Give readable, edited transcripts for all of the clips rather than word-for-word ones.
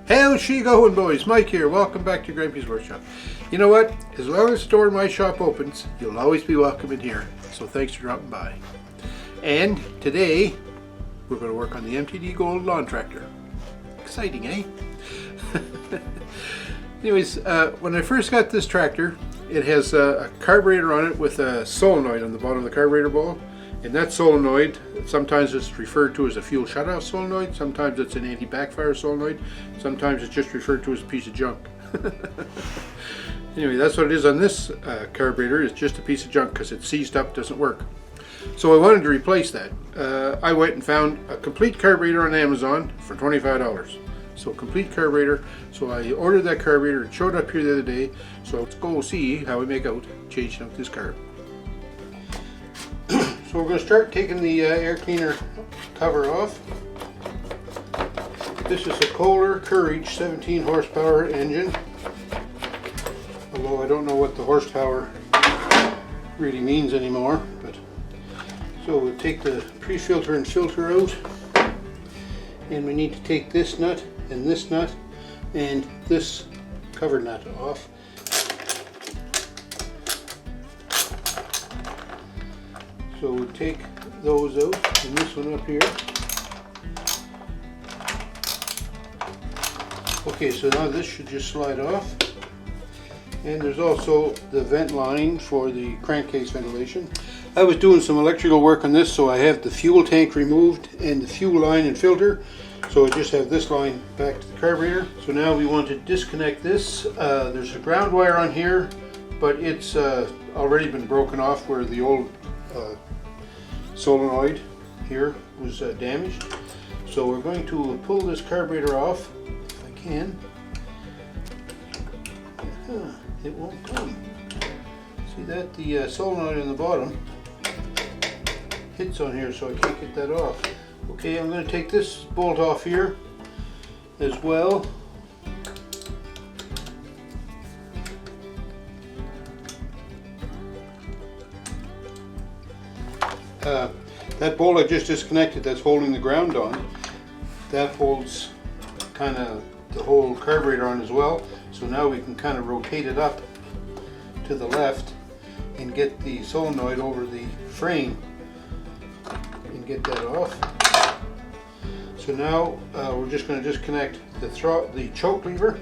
How's she going, boys? Mike here. Welcome back to Grampie's Workshop. You know what? As long as the door in my shop opens, you'll always be welcome in here. So thanks for dropping by. And today, we're going to work on the MTD Gold lawn tractor. Exciting, eh? Anyways, when I first got this tractor, it has a carburetor on it with a solenoid on the bottom of the carburetor bowl. And that solenoid, sometimes it's referred to as a fuel shutoff solenoid, sometimes it's an anti-backfire solenoid, sometimes it's just referred to as a piece of junk. Anyway, that's what it is on this carburetor. It's just a piece of junk because it's seized up, doesn't work. So I wanted to replace that. I went and found a complete carburetor on Amazon for $25. So complete carburetor. So I ordered that carburetor. It showed up here the other day. So let's go see how we make out changing out this carb. So we're going to start taking the air cleaner cover off. This is a Kohler Courage 17 horsepower engine. Although I don't know what the horsepower really means anymore. But so we'll take the pre-filter and filter out. And we need to take this nut and this cover nut off. So we'll take those out and this one up here. Okay, so now this should just slide off. And there's also the vent line for the crankcase ventilation. I was doing some electrical work on this, so I have the fuel tank removed and the fuel line and filter. So I just have this line back to the carburetor. So now we want to disconnect this. There's a ground wire on here, but it's already been broken off where the old solenoid here was damaged. So we're going to pull this carburetor off, if I can. It won't come. See that? The solenoid on the bottom hits on here, so I can't get that off. Okay, I'm going to take this bolt off here as well. That bolt I just disconnected, that's holding the ground on, that holds kind of the whole carburetor on as well. So now we can kind of rotate it up to the left and get the solenoid over the frame and get that off. So now we're just going to disconnect the choke lever,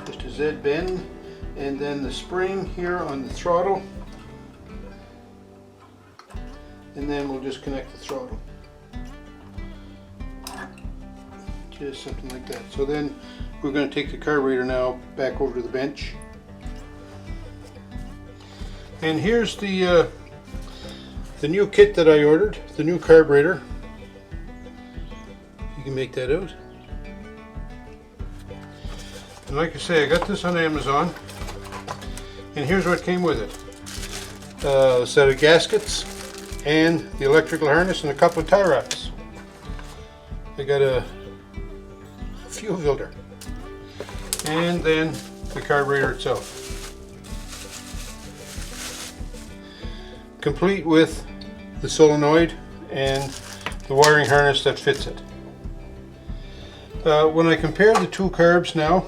just a Z bend, and then the spring here on the throttle. And then we'll just connect the throttle. Just something like that. So then we're going to take the carburetor now back over to the bench. And here's the new kit that I ordered, the new carburetor. You can make that out. And like I say, I got this on Amazon. And here's what came with it. A set of gaskets, and the electrical harness, and a couple of tie wraps. I got a fuel filter, and then the carburetor itself, complete with the solenoid and the wiring harness that fits it. When I compare the two carbs now,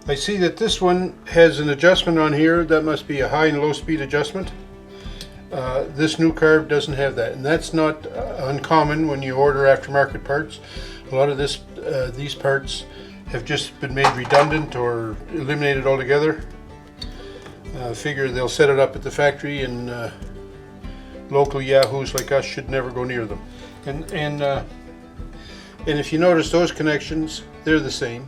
I see that this one has an adjustment on here that must be a high and low speed adjustment. This new carb doesn't have that, and that's not uncommon when you order aftermarket parts. A lot of these parts have just been made redundant or eliminated altogether. Figure they'll set it up at the factory, and local yahoos like us should never go near them. And if you notice, those connections, they're the same.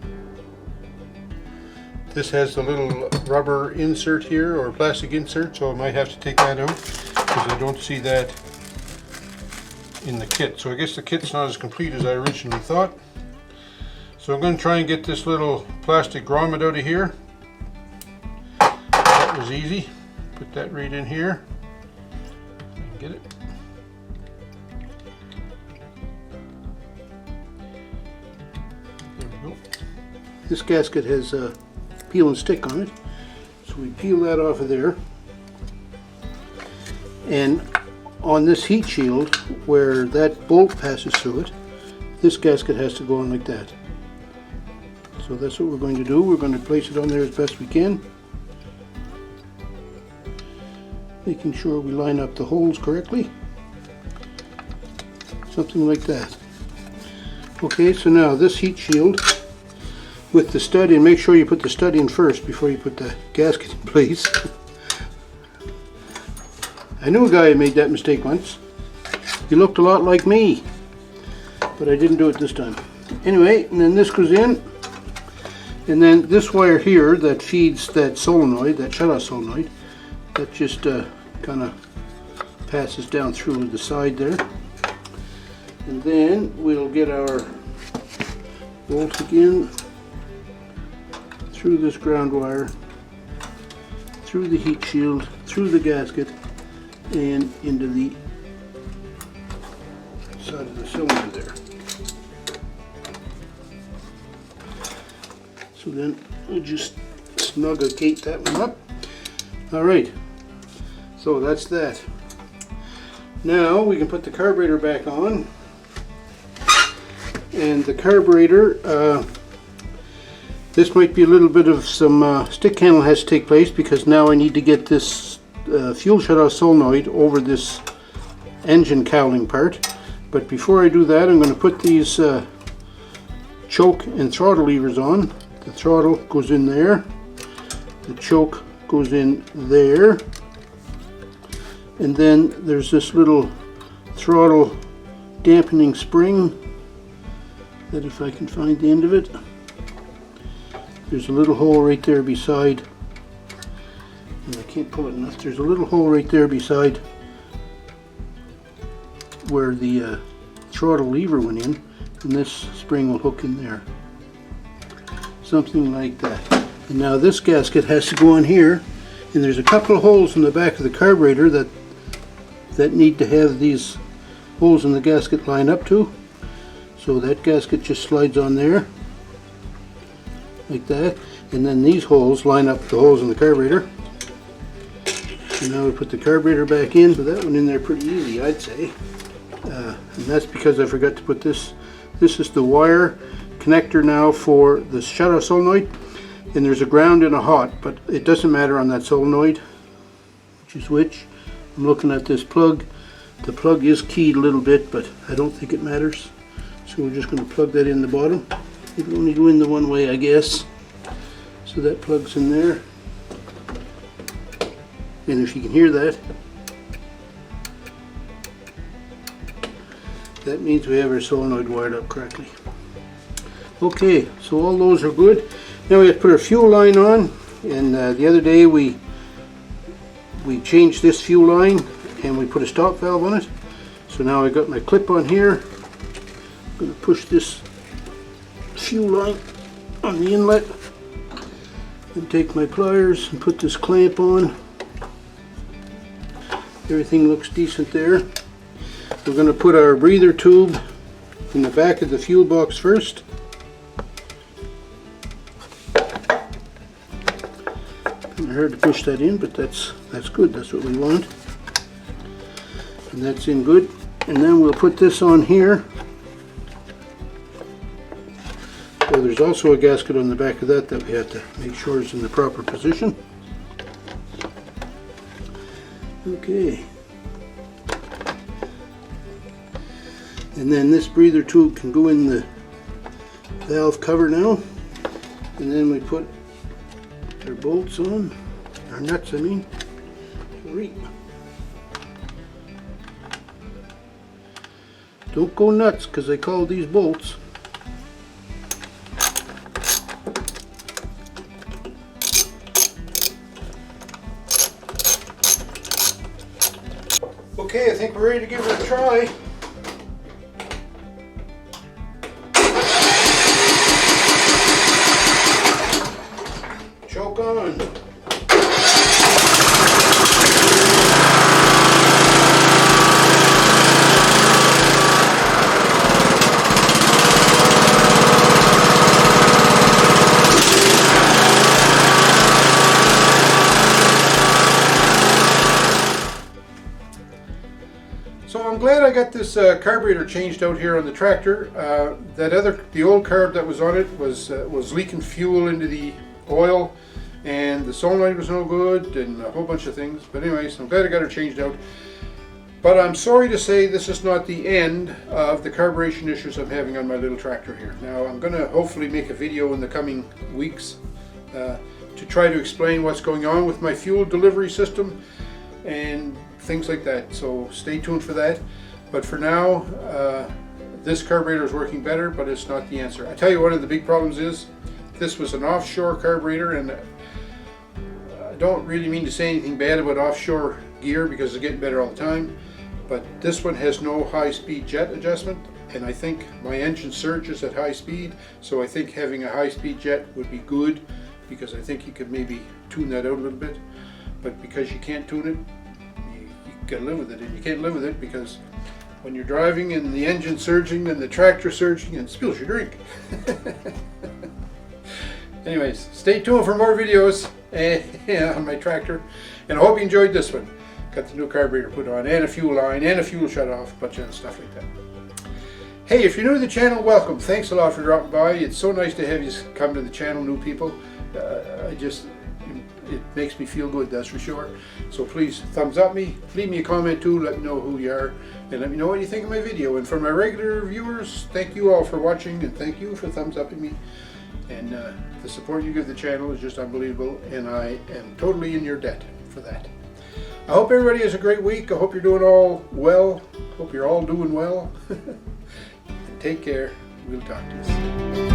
This has the little rubber insert here, or plastic insert, so I might have to take that out because I don't see that in the kit. So I guess the kit's not as complete as I originally thought. So I'm going to try and get this little plastic grommet out of here. That was easy. Put that right in here. Get it. There we go. This gasket has a peel and stick on it, so we peel that off of there, and on this heat shield where that bolt passes through it, this gasket has to go on like that. So that's what we're going to do. We're going to place it on there as best we can, making sure we line up the holes correctly. Something like that. Okay, so now this heat shield with the stud in, make sure you put the stud in first before you put the gasket in place. I knew a guy who made that mistake once. He looked a lot like me, but I didn't do it this time. Anyway, and then this goes in, and then this wire here that feeds that solenoid, that shutoff solenoid, that just kind of passes down through the side there. And then we'll get our bolt again through this ground wire, through the heat shield, through the gasket, and into the side of the cylinder there. So then we'll just snug-a-gate that one up. Alright, so that's that. Now we can put the carburetor back on. And the carburetor, this might be a little bit of some stick handle has to take place, because now I need to get this fuel shutoff solenoid over this engine cowling part. But before I do that, I'm going to put these choke and throttle levers on. The throttle goes in there, the choke goes in there, and then there's this little throttle dampening spring that, if I can find the end of it, there's a little hole right there beside, and I can't pull it enough, there's a little hole right there beside where the throttle lever went in, and this spring will hook in there. Something like that. And now this gasket has to go on here, and there's a couple of holes in the back of the carburetor that need to have these holes in the gasket line up to. So that gasket just slides on there like that, and then these holes line up the holes in the carburetor. And now we put the carburetor back in. So that went in there pretty easy, I'd say. And that's because I forgot to put this. This is the wire connector now for the shutoff solenoid, and there's a ground and a hot, but it doesn't matter on that solenoid, which is which. I'm looking at this plug. The plug is keyed a little bit, but I don't think it matters. So we're just going to plug that in the bottom. It'll only go in the one way, I guess. So that plugs in there. And if you can hear that, that means we have our solenoid wired up correctly. Okay, so all those are good. Now we have to put our fuel line on, and the other day we changed this fuel line and we put a stop valve on it. So now I got my clip on here. I'm going to push this fuel line on the inlet and take my pliers and put this clamp on. Everything looks decent there. We're going to put our breather tube in the back of the fuel box first. Kind of hard to push that in, but that's good. That's what we want. And that's in good. And then we'll put this on here. So there's also a gasket on the back of that we have to make sure is in the proper position. Okay. And then this breather tube can go in the valve cover now. And then we put our bolts on, our nuts I mean. Don't go nuts, because I call these bolts. Okay, I think we're ready to give it a try. Choke on. So I'm glad I got this carburetor changed out here on the tractor. The old carb that was on it was leaking fuel into the oil, and the solenoid was no good, and a whole bunch of things. But anyways, I'm glad I got her changed out. But I'm sorry to say this is not the end of the carburation issues I'm having on my little tractor here. Now I'm going to hopefully make a video in the coming weeks to try to explain what's going on with my fuel delivery system and things like that. So stay tuned for that. But for now, this carburetor is working better, but it's not the answer. I tell you, one of the big problems is this was an offshore carburetor, and I don't really mean to say anything bad about offshore gear because it's getting better all the time. But this one has no high-speed jet adjustment, and I think my engine surges at high speed, so I think having a high-speed jet would be good, because I think you could maybe tune that out a little bit. But because you can't tune it, you gotta live with it, and you can't live with it because when you're driving and the engine surging and the tractor surging, it spills your drink. Anyways, stay tuned for more videos on my tractor, and I hope you enjoyed this one. Got the new carburetor put on, and a fuel line, and a fuel shut off, a bunch of stuff like that. Hey, if you're new to the channel, welcome. Thanks a lot for dropping by. It's so nice to have you come to the channel, new people. It makes me feel good, that's for sure. So please thumbs up me, leave me a comment too, let me know who you are, and let me know what you think of my video. And for my regular viewers, thank you all for watching, and thank you for thumbs upping me. And the support you give the channel is just unbelievable, and I am totally in your debt for that. I hope everybody has a great week. I hope you're doing all well. Hope you're all doing well. Take care. We'll talk to you soon.